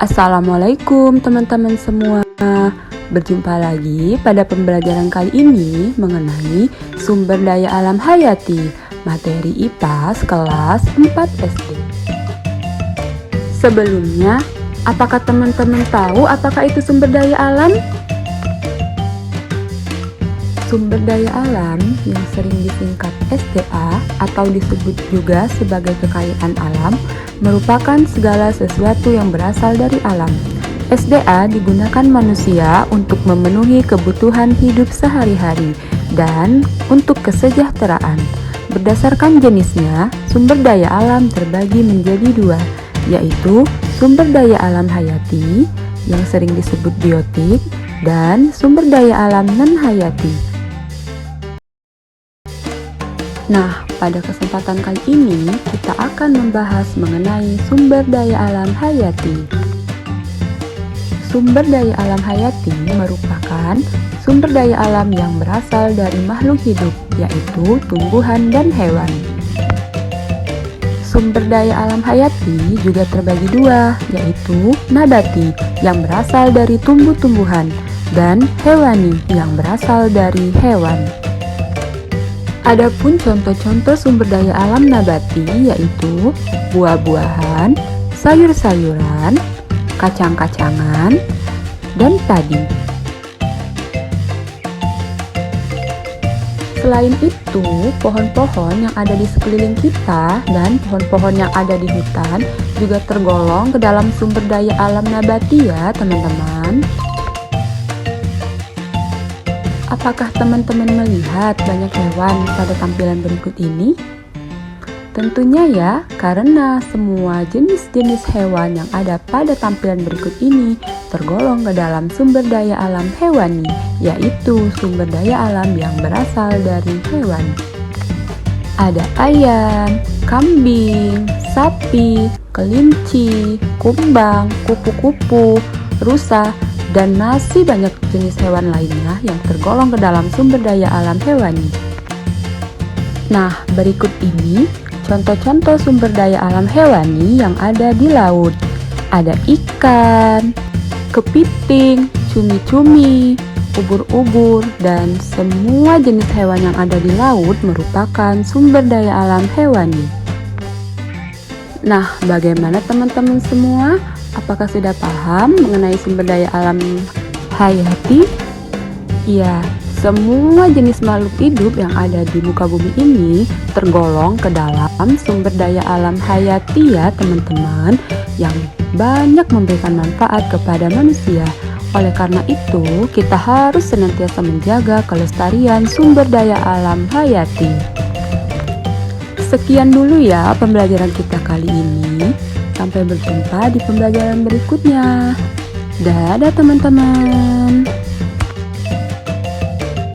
Assalamualaikum teman-teman semua. Berjumpa lagi pada pembelajaran kali ini mengenai sumber daya alam hayati, materi IPA kelas 4 SD. Sebelumnya, apakah teman-teman tahu apakah itu sumber daya alam? Sumber daya alam yang sering disingkat SDA atau disebut juga sebagai kekayaan alam merupakan segala sesuatu yang berasal dari alam. SDA digunakan manusia untuk memenuhi kebutuhan hidup sehari-hari dan untuk kesejahteraan. Berdasarkan jenisnya, sumber daya alam terbagi menjadi dua, yaitu sumber daya alam hayati yang sering disebut biotik dan sumber daya alam non-hayati. Nah, pada kesempatan kali ini kita akan membahas mengenai sumber daya alam hayati. Sumber daya alam hayati merupakan sumber daya alam yang berasal dari makhluk hidup, yaitu tumbuhan dan hewan. Sumber daya alam hayati juga terbagi dua, yaitu nabati yang berasal dari tumbuh-tumbuhan dan hewani yang berasal dari hewan. Adapun contoh-contoh sumber daya alam nabati yaitu buah-buahan, sayur-sayuran, kacang-kacangan, dan padi. Selain itu, pohon-pohon yang ada di sekeliling kita dan pohon-pohon yang ada di hutan juga tergolong ke dalam sumber daya alam nabati ya teman-teman. Apakah teman-teman melihat banyak hewan pada tampilan berikut ini? Tentunya ya, karena semua jenis-jenis hewan yang ada pada tampilan berikut ini tergolong ke dalam sumber daya alam hewani, yaitu sumber daya alam yang berasal dari hewan. Ada ayam, kambing, sapi, kelinci, kumbang, kupu-kupu, rusa, dan masih banyak jenis hewan lainnya yang tergolong ke dalam sumber daya alam hewani. Nah, berikut ini contoh-contoh sumber daya alam hewani yang ada di laut. Ada ikan, kepiting, cumi-cumi, ubur-ubur, dan semua jenis hewan yang ada di laut merupakan sumber daya alam hewani. Nah, bagaimana teman-teman semua? Apakah sudah paham mengenai sumber daya alam hayati? Ya, semua jenis makhluk hidup yang ada di muka bumi ini tergolong ke dalam sumber daya alam hayati ya teman-teman, yang banyak memberikan manfaat kepada manusia. Oleh karena itu, kita harus senantiasa menjaga kelestarian sumber daya alam hayati. Sekian dulu ya pembelajaran kita kali ini. Sampai berjumpa di pembelajaran berikutnya. Dadah teman-teman.